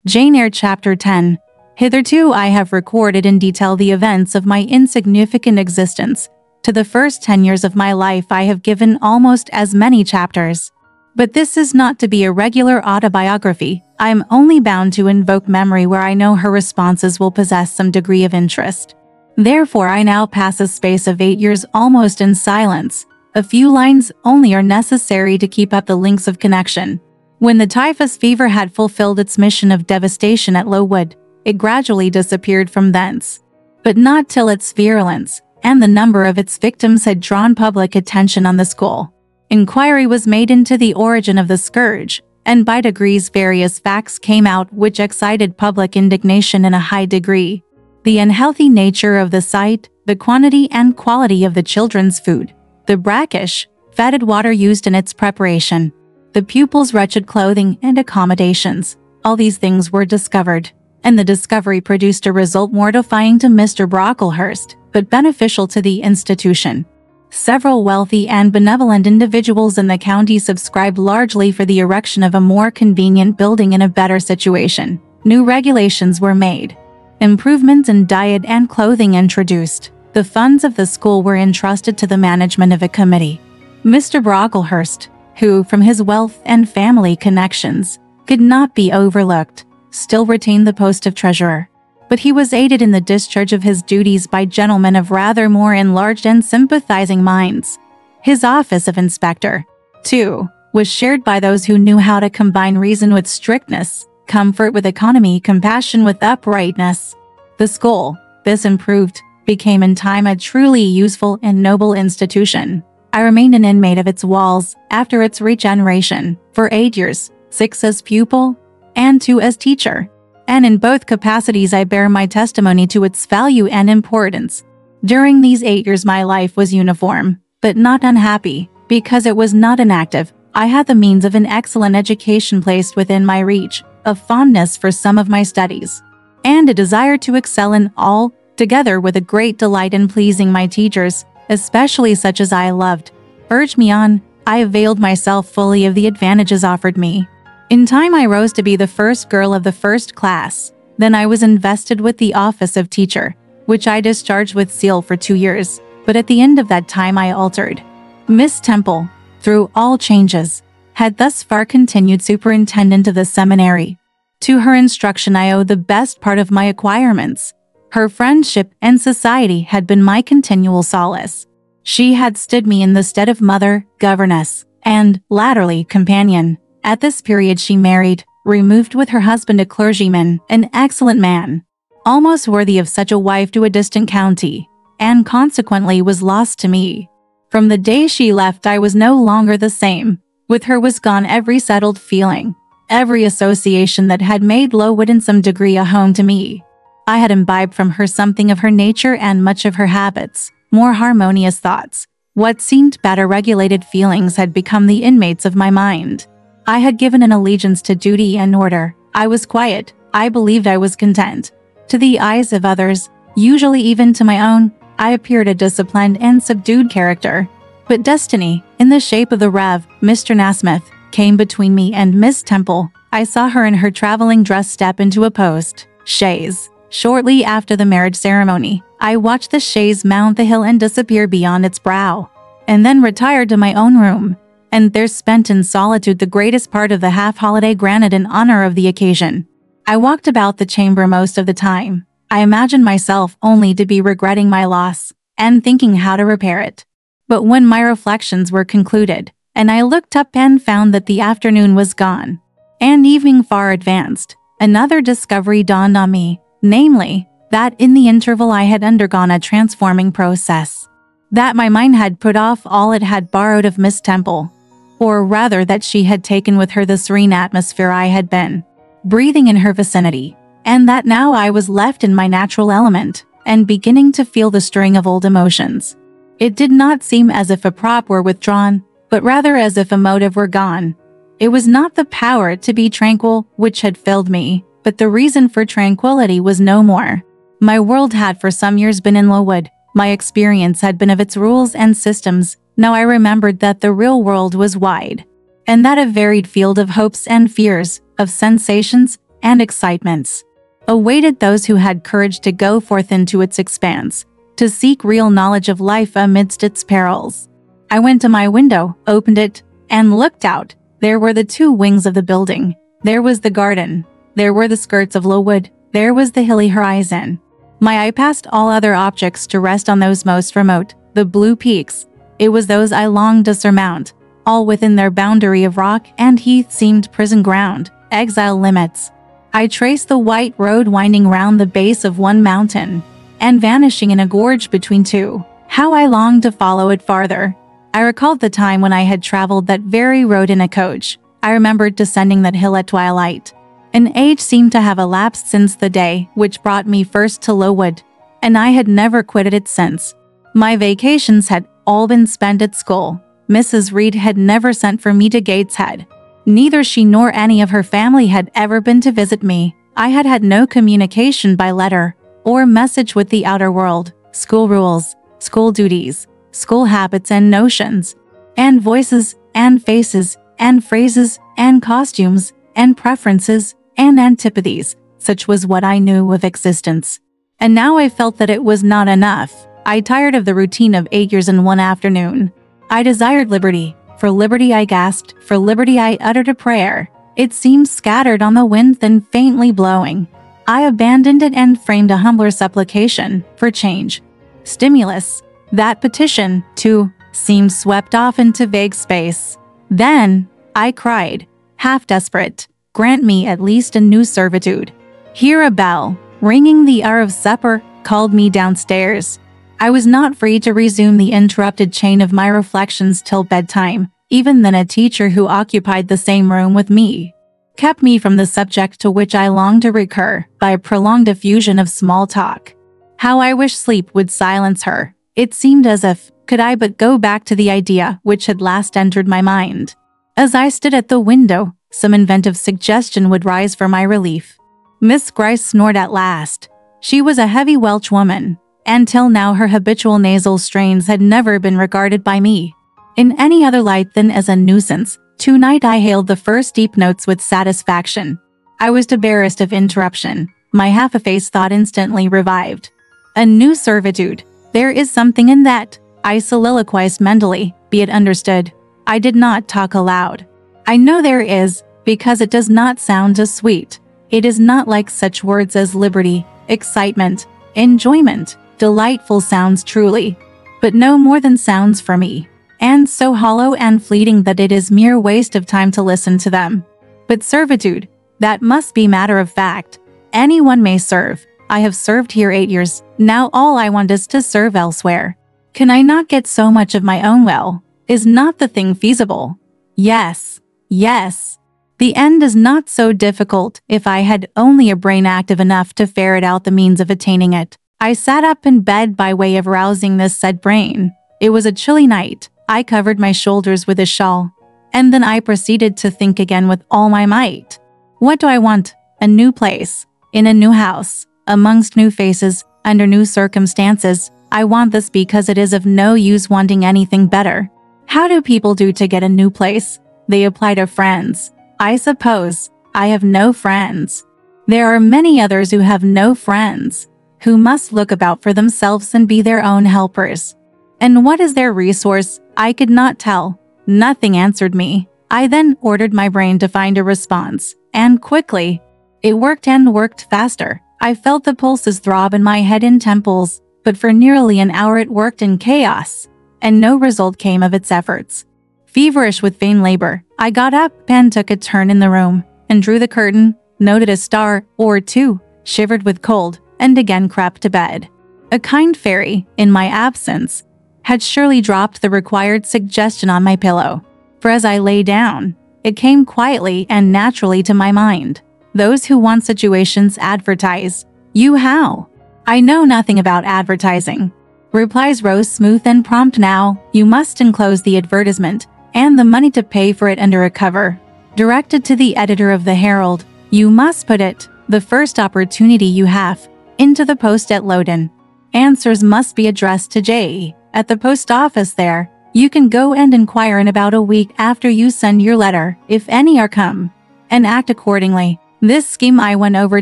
Jane Eyre Chapter 10. Hitherto I have recorded in detail the events of my insignificant existence. To the first 10 years of my life I have given almost as many chapters. But this is not to be a regular autobiography. I am only bound to invoke memory where I know her responses will possess some degree of interest. Therefore I now pass a space of 8 years almost in silence. A few lines only are necessary to keep up the links of connection. When the typhus fever had fulfilled its mission of devastation at Lowood, it gradually disappeared from thence. But not till its virulence and the number of its victims had drawn public attention on the school. Inquiry was made into the origin of the scourge, and by degrees various facts came out which excited public indignation in a high degree. The unhealthy nature of the site, the quantity and quality of the children's food, the brackish, fetid water used in its preparation, the pupils' wretched clothing and accommodations, all these things were discovered, and the discovery produced a result mortifying to Mr. Brocklehurst, but beneficial to the institution. Several wealthy and benevolent individuals in the county subscribed largely for the erection of a more convenient building in a better situation. New regulations were made. Improvements in diet and clothing introduced. The funds of the school were entrusted to the management of a committee. Mr. Brocklehurst, who, from his wealth and family connections, could not be overlooked, still retained the post of treasurer. But he was aided in the discharge of his duties by gentlemen of rather more enlarged and sympathizing minds. His office of inspector, too, was shared by those who knew how to combine reason with strictness, comfort with economy, compassion with uprightness. The school, this improved, became in time a truly useful and noble institution. I remained an inmate of its walls after its regeneration for 8 years, 6 as pupil and 2 as teacher, and in both capacities I bear my testimony to its value and importance. During these 8 years my life was uniform, but not unhappy, because it was not inactive. I had the means of an excellent education placed within my reach, a fondness for some of my studies, and a desire to excel in all, together with a great delight in pleasing my teachers, especially such as I loved, urged me on. I availed myself fully of the advantages offered me. In time I rose to be the first girl of the first class. Then I was invested with the office of teacher, which I discharged with zeal for 2 years, but at the end of that time I altered. Miss Temple, through all changes, had thus far continued superintendent of the seminary. To her instruction I owe the best part of my acquirements. Her friendship and society had been my continual solace. She had stood me in the stead of mother, governess, and, latterly, companion. At this period she married, removed with her husband a clergyman, an excellent man, almost worthy of such a wife, to a distant county, and consequently was lost to me. From the day she left I was no longer the same. With her was gone every settled feeling, every association that had made Lowood in some degree a home to me. I had imbibed from her something of her nature and much of her habits, more harmonious thoughts. What seemed better regulated feelings had become the inmates of my mind. I had given an allegiance to duty and order. I was quiet. I believed I was content. To the eyes of others, usually even to my own, I appeared a disciplined and subdued character. But destiny, in the shape of the Rev. Mr. Nasmyth, came between me and Miss Temple. I saw her in her traveling dress step into a post chaise. Shortly after the marriage ceremony, I watched the chaise mount the hill and disappear beyond its brow, and then retired to my own room, and there spent in solitude the greatest part of the half-holiday granted in honor of the occasion. I walked about the chamber most of the time. I imagined myself only to be regretting my loss, and thinking how to repair it. But when my reflections were concluded, and I looked up and found that the afternoon was gone, and evening far advanced, another discovery dawned on me, namely, that in the interval I had undergone a transforming process, that my mind had put off all it had borrowed of Miss Temple, or rather that she had taken with her the serene atmosphere I had been breathing in her vicinity, and that now I was left in my natural element, and beginning to feel the stirring of old emotions. It did not seem as if a prop were withdrawn, but rather as if a motive were gone. It was not the power to be tranquil which had filled me, but the reason for tranquility was no more. My world had for some years been in Lowood. My experience had been of its rules and systems. Now I remembered that the real world was wide, and that a varied field of hopes and fears, of sensations, and excitements awaited those who had courage to go forth into its expanse, to seek real knowledge of life amidst its perils. I went to my window, opened it, and looked out. There were the two wings of the building. There was the garden. There were the skirts of low wood. There was the hilly horizon. My eye passed all other objects to rest on those most remote, the blue peaks. It was those I longed to surmount. All within their boundary of rock and heath seemed prison ground, exile limits. I traced the white road winding round the base of one mountain, and vanishing in a gorge between two. How I longed to follow it farther. I recalled the time when I had traveled that very road in a coach. I remembered descending that hill at twilight. An age seemed to have elapsed since the day which brought me first to Lowood, and I had never quitted it since. My vacations had all been spent at school. Mrs. Reed had never sent for me to Gateshead. Neither she nor any of her family had ever been to visit me. I had had no communication by letter or message with the outer world. School rules, school duties, school habits and notions, and voices and faces and phrases and costumes and preferences and antipathies, such was what I knew of existence. And now I felt that it was not enough. I tired of the routine of 8 years in one afternoon. I desired liberty. For liberty I gasped, for liberty I uttered a prayer. It seemed scattered on the wind then faintly blowing. I abandoned it and framed a humbler supplication for change. Stimulus. That petition, too, seemed swept off into vague space. Then I cried, half desperate, grant me at least a new servitude. Here a bell, ringing the hour of supper, called me downstairs. I was not free to resume the interrupted chain of my reflections till bedtime. Even then a teacher who occupied the same room with me kept me from the subject to which I longed to recur by a prolonged effusion of small talk. How I wished sleep would silence her. It seemed as if, could I but go back to the idea which had last entered my mind. As I stood at the window, some inventive suggestion would rise for my relief. Miss Gryce snored at last. She was a heavy Welsh woman, and till now her habitual nasal strains had never been regarded by me in any other light than as a nuisance. Tonight I hailed the first deep notes with satisfaction. I was debarrassed of interruption. My half-effaced thought instantly revived. A new servitude. There is something in that, I soliloquized mentally, be it understood. I did not talk aloud. I know there is, because it does not sound as sweet. It is not like such words as liberty, excitement, enjoyment, delightful sounds truly, but no more than sounds for me, and so hollow and fleeting that it is mere waste of time to listen to them. But servitude, that must be matter of fact. Anyone may serve. I have served here 8 years. Now all I want is to serve elsewhere. Can I not get so much of my own will? Is not the thing feasible? Yes, yes. The end is not so difficult if I had only a brain active enough to ferret out the means of attaining it. I sat up in bed by way of rousing this said brain. It was a chilly night. I covered my shoulders with a shawl, and then I proceeded to think again with all my might. What do I want? A new place, in a new house, amongst new faces, under new circumstances. I want this because it is of no use wanting anything better. How do people do to get a new place? They apply to friends. I suppose. I have no friends. There are many others who have no friends, who must look about for themselves and be their own helpers. And what is their resource? I could not tell. Nothing answered me. I then ordered my brain to find a response, and quickly. It worked and worked faster. I felt the pulses throb in my head and temples, but for nearly an hour it worked in chaos, and no result came of its efforts. Feverish with vain labor, I got up and took a turn in the room, and drew the curtain, noted a star or two, shivered with cold, and again crept to bed. A kind fairy, in my absence, had surely dropped the required suggestion on my pillow, for as I lay down, it came quietly and naturally to my mind. Those who want situations advertise. You how? I know nothing about advertising. Replies rose smooth and prompt now. You must enclose the advertisement, and the money to pay for it under a cover, directed to the editor of the Herald. You must put it, the first opportunity you have, into the post at Loudon. Answers must be addressed to J. at the post office there. You can go and inquire in about a week after you send your letter, if any are come, and act accordingly. This scheme I went over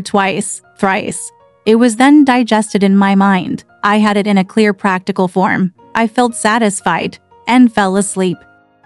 twice, thrice. It was then digested in my mind. I had it in a clear practical form. I felt satisfied and fell asleep.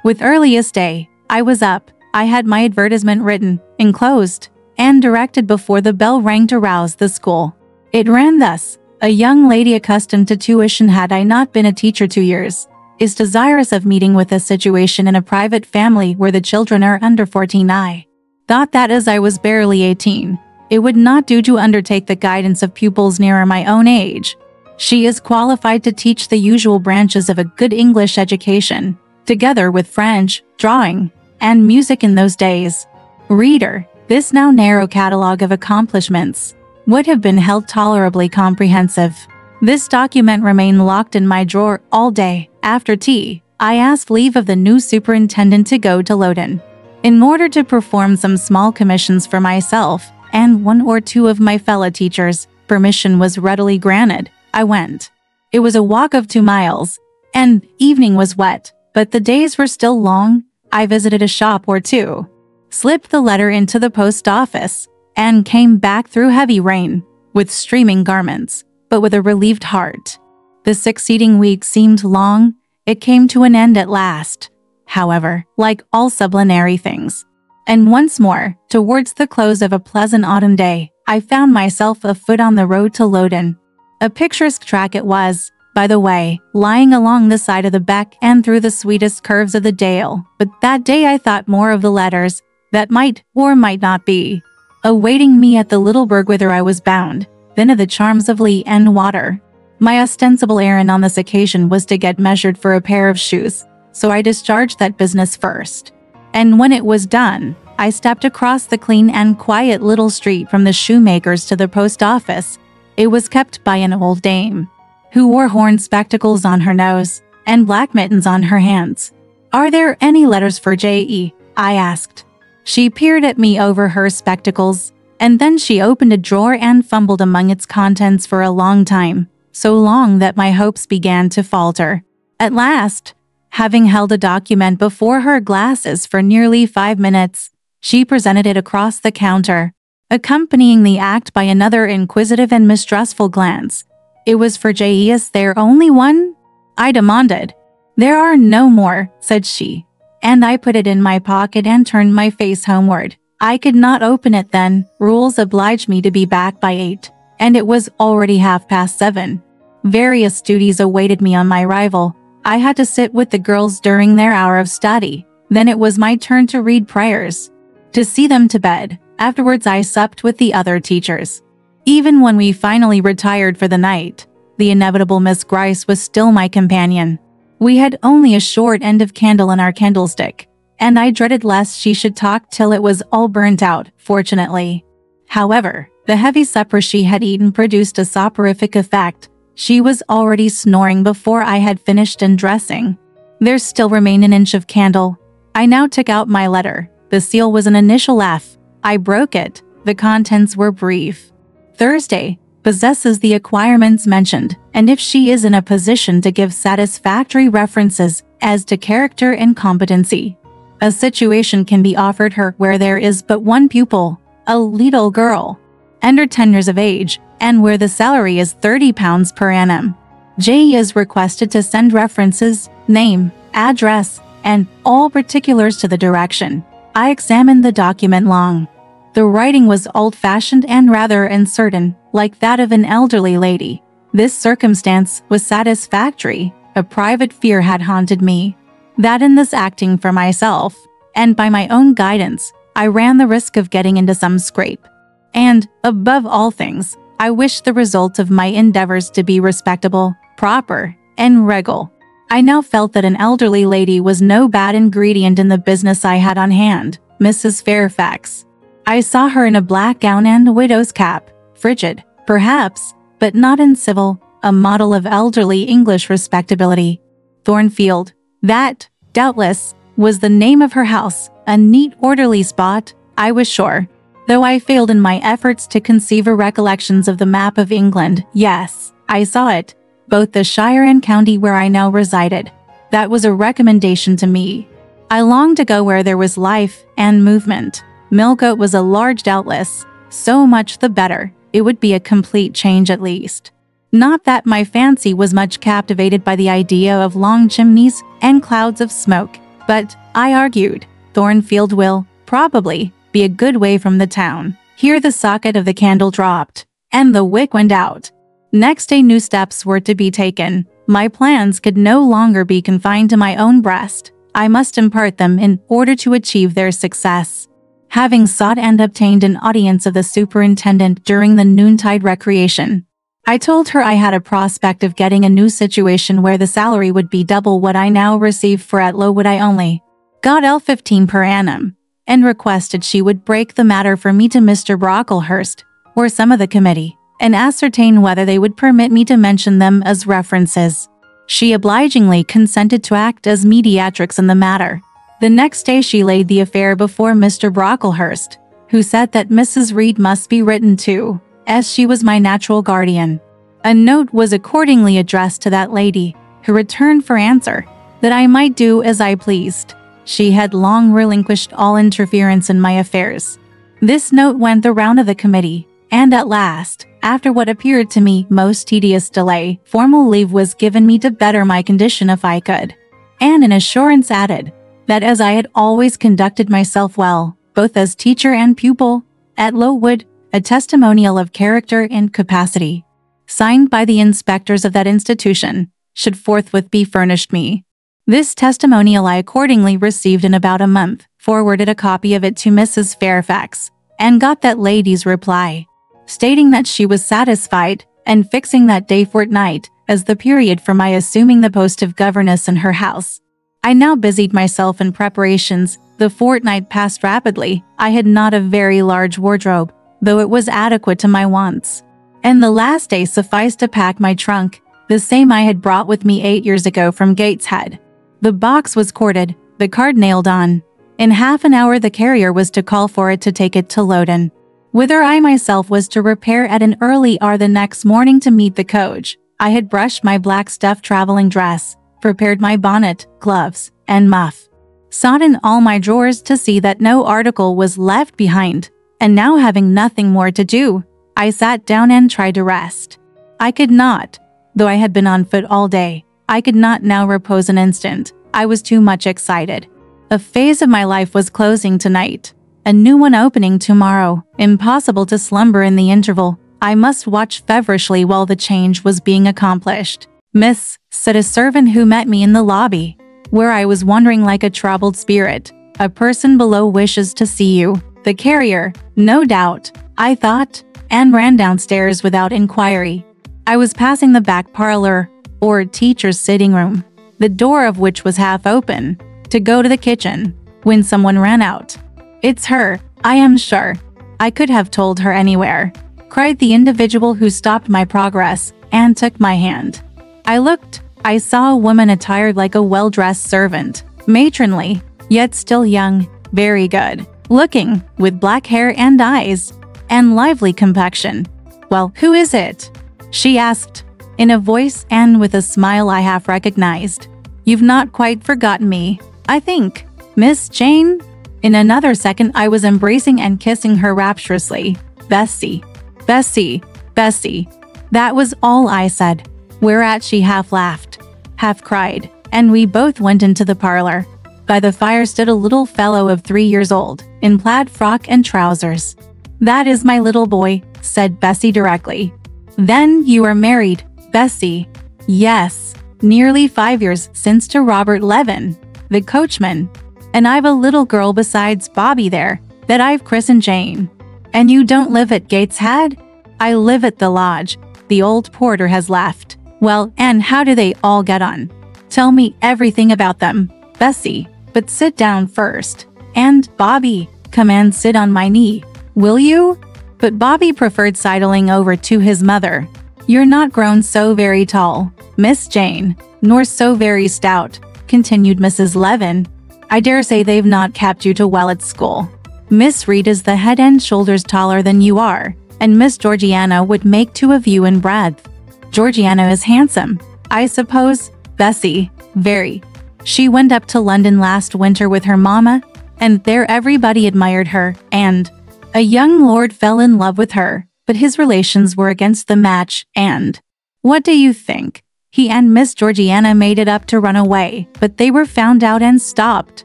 With earliest day, I was up. I had my advertisement written, enclosed, and directed before the bell rang to rouse the school. It ran thus: a young lady accustomed to tuition, had I not been a teacher 2 years, is desirous of meeting with a situation in a private family where the children are under 14. I thought that as I was barely 18, it would not do to undertake the guidance of pupils nearer my own age. She is qualified to teach the usual branches of a good English education, together with French, drawing, and music in those days. Reader, this now narrow catalogue of accomplishments would have been held tolerably comprehensive. This document remained locked in my drawer all day. After tea, I asked leave of the new superintendent to go to Lowden, in order to perform some small commissions for myself and 1 or 2 of my fellow teachers. Permission was readily granted. I went. It was a walk of 2 miles, and evening was wet, but the days were still long. I visited a shop or 2, slipped the letter into the post office, and came back through heavy rain, with streaming garments, but with a relieved heart. The succeeding week seemed long. It came to an end at last, however, like all sublunary things. And once more, towards the close of a pleasant autumn day, I found myself afoot on the road to Lowden. A picturesque track it was, by the way, lying along the side of the beck and through the sweetest curves of the dale. But that day I thought more of the letters that might or might not be awaiting me at the little burg whither I was bound, than of the charms of Lee and water. My ostensible errand on this occasion was to get measured for a pair of shoes, so I discharged that business first. And when it was done, I stepped across the clean and quiet little street from the shoemaker's to the post office. It was kept by an old dame, who wore horn spectacles on her nose and black mittens on her hands. "Are there any letters for J.E.?" I asked. She peered at me over her spectacles, and then she opened a drawer and fumbled among its contents for a long time, so long that my hopes began to falter. At last, having held a document before her glasses for nearly 5 minutes, she presented it across the counter, accompanying the act by another inquisitive and mistrustful glance. "It was for J.E. Is there only one?" I demanded. "There are no more," said she, and I put it in my pocket and turned my face homeward. I could not open it then. Rules obliged me to be back by 8, and it was already 7:30. Various duties awaited me on my arrival. I had to sit with the girls during their hour of study. Then it was my turn to read prayers, to see them to bed. Afterwards I supped with the other teachers. Even when we finally retired for the night, the inevitable Miss Gryce was still my companion. We had only a short end of candle in our candlestick, and I dreaded lest she should talk till it was all burnt out. Fortunately, however, the heavy supper she had eaten produced a soporific effect. She was already snoring before I had finished undressing. There still remained an inch of candle. I now took out my letter. The seal was an initial F. I broke it. The contents were brief. "Thursday possesses the acquirements mentioned, and if she is in a position to give satisfactory references as to character and competency, a situation can be offered her where there is but one pupil, a little girl, under 10 years of age, and where the salary is £30 per annum. J is requested to send references, name, address, and all particulars to the direction." I examined the document long. The writing was old-fashioned and rather uncertain, like that of an elderly lady. This circumstance was satisfactory. A private fear had haunted me, that in this acting for myself, and by my own guidance, I ran the risk of getting into some scrape. And, above all things, I wished the result of my endeavors to be respectable, proper, and regal. I now felt that an elderly lady was no bad ingredient in the business I had on hand. Mrs. Fairfax. I saw her in a black gown and a widow's cap, frigid, perhaps, but not incivil, a model of elderly English respectability. Thornfield. That, doubtless, was the name of her house, a neat, orderly spot, I was sure, though I failed in my efforts to conceive a recollections of the map of England. Yes, I saw it, both the shire and county where I now resided. That was a recommendation to me. I longed to go where there was life and movement, Millcote was a large doubtless. So much the better. It would be a complete change at least. Not that my fancy was much captivated by the idea of long chimneys and clouds of smoke, but, I argued, Thornfield will, probably, be a good way from the town. Here the socket of the candle dropped, and the wick went out. Next day new steps were to be taken. My plans could no longer be confined to my own breast. I must impart them in order to achieve their success. Having sought and obtained an audience of the superintendent during the noontide recreation, I told her I had a prospect of getting a new situation where the salary would be double what I now receive, for at Lowood I only got L15 per annum, and requested she would break the matter for me to Mr. Brocklehurst, or some of the committee, and ascertain whether they would permit me to mention them as references. She obligingly consented to act as mediatrix in the matter. The next day she laid the affair before Mr. Brocklehurst, who said that Mrs. Reed must be written to, as she was my natural guardian. A note was accordingly addressed to that lady, who returned for answer that I might do as I pleased. She had long relinquished all interference in my affairs. This note went the round of the committee, and at last, after what appeared to me most tedious delay, formal leave was given me to better my condition if I could, and an assurance added that as I had always conducted myself well, both as teacher and pupil, at Lowood, a testimonial of character and capacity, signed by the inspectors of that institution, should forthwith be furnished me. This testimonial I accordingly received in about a month, forwarded a copy of it to Mrs. Fairfax, and got that lady's reply, stating that she was satisfied, and fixing that day fortnight as the period for my assuming the post of governess in her house. I now busied myself in preparations. The fortnight passed rapidly. I had not a very large wardrobe, though it was adequate to my wants, and the last day sufficed to pack my trunk, the same I had brought with me 8 years ago from Gateshead. The box was corded, the card nailed on. In half an hour the carrier was to call for it to take it to Lowden, whither I myself was to repair at an early hour the next morning to meet the coach. I had brushed my black stuff traveling dress, prepared my bonnet, gloves, and muff, sought in all my drawers to see that no article was left behind, and now having nothing more to do, I sat down and tried to rest. I could not, though I had been on foot all day. I could not now repose an instant. I was too much excited. A phase of my life was closing tonight, a new one opening tomorrow. Impossible to slumber in the interval. I must watch feverishly while the change was being accomplished. "Miss," said a servant who met me in the lobby, where I was wandering like a troubled spirit, "a person below wishes to see you." The carrier, no doubt, I thought, and ran downstairs without inquiry. I was passing the back parlor, or teacher's sitting room, the door of which was half open, to go to the kitchen, when someone ran out. "It's her, I am sure. I could have told her anywhere," cried the individual who stopped my progress, and took my hand. I looked. I saw a woman attired like a well-dressed servant, matronly, yet still young, very good looking, with black hair and eyes, and lively complexion. "Well, who is it?" she asked, in a voice and with a smile I half recognized. "You've not quite forgotten me, I think, Miss Jane?" In another second I was embracing and kissing her rapturously. "Bessie, Bessie, Bessie." That was all I said, whereat she half laughed, half cried, and we both went into the parlor. By the fire stood a little fellow of 3 years old, in plaid frock and trousers. "That is my little boy," said Bessie directly. "Then you are married, Bessie?" "Yes, nearly 5 years since, to Robert Levin, the coachman. And I've a little girl besides Bobby there, that I've christened Jane." "And you don't live at Gateshead?" "I live at the lodge. The old porter has left." "Well, and how do they all get on? Tell me everything about them, Bessie. But sit down first. And, Bobby, come and sit on my knee, will you?" But Bobby preferred sidling over to his mother. "You're not grown so very tall, Miss Jane, nor so very stout," continued Mrs. Levin. "I dare say they've not kept you too well at school. Miss Reed is the head and shoulders taller than you are, and Miss Georgiana would make 2 of you in breadth. Georgiana is handsome, I suppose, Bessie?" "Very. She went up to London last winter with her mamma, and there everybody admired her, and a young lord fell in love with her, but his relations were against the match, and what do you think? He and Miss Georgiana made it up to run away, but they were found out and stopped.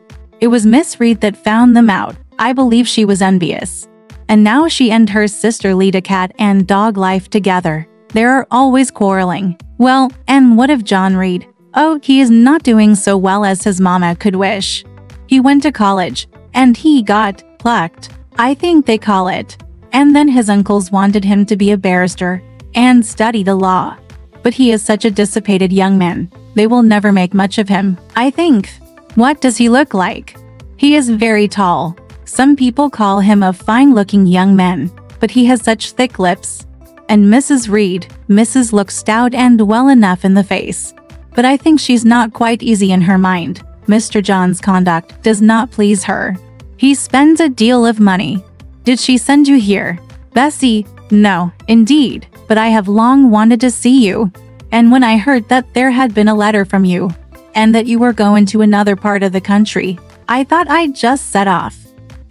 It was Miss Reed that found them out. I believe she was envious. And now she and her sister lead a cat and dog life together. They are always quarreling. Well, and what of John Reed? Oh, he is not doing so well as his mama could wish. He went to college, and he got plucked, I think they call it. And then his uncles wanted him to be a barrister and study the law. But he is such a dissipated young man. They will never make much of him, I think. What does he look like? He is very tall. Some people call him a fine-looking young man, but he has such thick lips. And Mrs. Reed, Mrs. looks stout and well enough in the face. But I think she's not quite easy in her mind. Mr. John's conduct does not please her. He spends a deal of money. Did she send you here? Bessie, no, indeed, but I have long wanted to see you. And when I heard that there had been a letter from you, and that you were going to another part of the country, I thought I'd just set off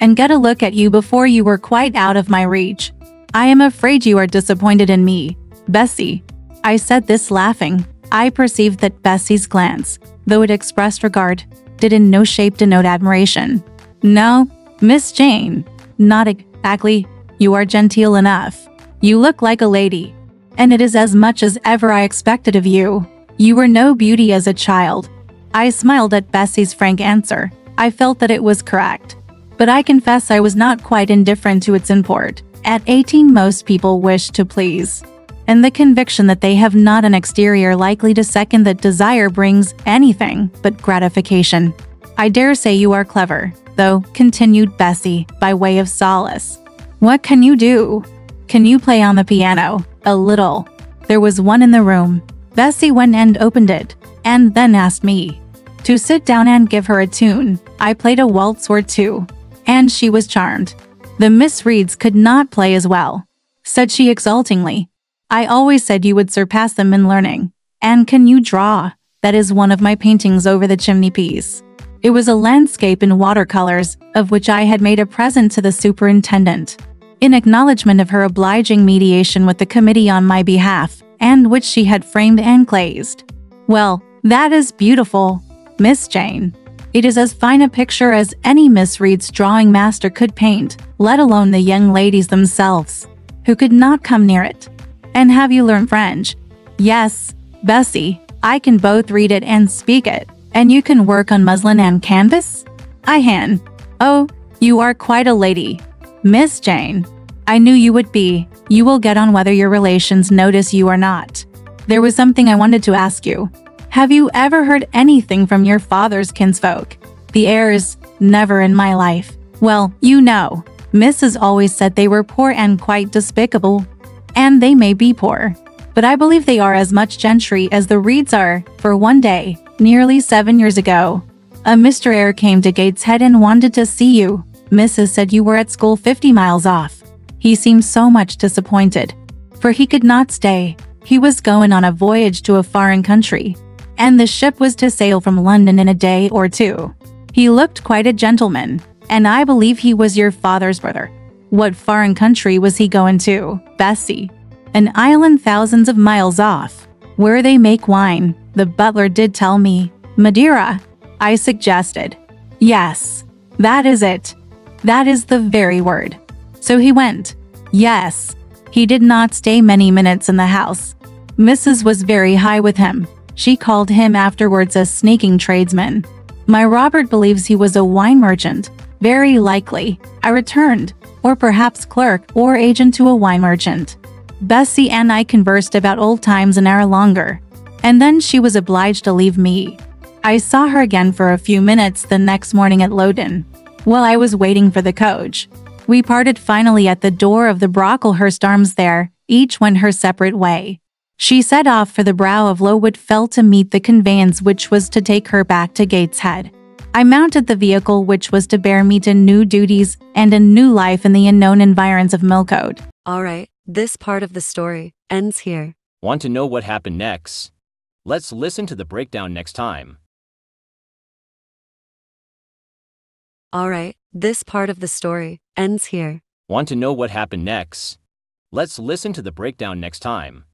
and get a look at you before you were quite out of my reach. I am afraid you are disappointed in me, Bessie. I said this laughing. I perceived that Bessie's glance, though it expressed regard, did in no shape denote admiration. No, Miss Jane, not exactly. You are genteel enough. You look like a lady. And it is as much as ever I expected of you. You were no beauty as a child. I smiled at Bessie's frank answer. I felt that it was correct. But I confess I was not quite indifferent to its import. At 18 most people wish to please. And the conviction that they have not an exterior likely to second that desire brings anything but gratification. I dare say you are clever, though, continued Bessie, by way of solace. What can you do? Can you play on the piano? A little. There was one in the room. Bessie went and opened it, and then asked me to sit down and give her a tune. I played a waltz or two, and she was charmed. The Miss Reeds could not play as well, said she exultingly. I always said you would surpass them in learning. And can you draw? That is one of my paintings over the chimney-piece. It was a landscape in watercolors, of which I had made a present to the superintendent, in acknowledgement of her obliging mediation with the committee on my behalf, and which she had framed and glazed. Well, that is beautiful, Miss Jane. It is as fine a picture as any Miss Reed's drawing master could paint, let alone the young ladies themselves, who could not come near it. And have you learned French? Yes, Bessie, I can both read it and speak it. And you can work on muslin and canvas? I can. Oh, you are quite a lady, Miss Jane. I knew you would be. You will get on whether your relations notice you or not. There was something I wanted to ask you. Have you ever heard anything from your father's kinsfolk? The Eyres? Never in my life. Well, you know, Mrs. always said they were poor and quite despicable. And they may be poor, but I believe they are as much gentry as the Reeds are, for one day, nearly 7 years ago, a Mr. Eyre came to Gateshead and wanted to see you. Mrs. said you were at school 50 miles off. He seemed so much disappointed, for he could not stay. He was going on a voyage to a foreign country, and the ship was to sail from London in a day or two. He looked quite a gentleman, and I believe he was your father's brother. What foreign country was he going to, Bessie? An island thousands of miles off, where they make wine, the butler did tell me. Madeira, I suggested. Yes, that is it. That is the very word. So he went. Yes. He did not stay many minutes in the house. Mrs. was very high with him. She called him afterwards a sneaking tradesman. My Robert believes he was a wine merchant. Very likely, I returned, or perhaps clerk or agent to a wine merchant. Bessie and I conversed about old times an hour longer, and then she was obliged to leave me. I saw her again for a few minutes the next morning at Loudon, while I was waiting for the coach. We parted finally at the door of the Brocklehurst Arms there, each went her separate way. She set off for the brow of Lowood Fell to meet the conveyance which was to take her back to Gateshead. I mounted the vehicle which was to bear me to new duties and a new life in the unknown environs of Millcote. All right, this part of the story ends here. Want to know what happened next? Let's listen to the breakdown next time. Alright, this part of the story ends here. Want to know what happened next? Let's listen to the breakdown next time.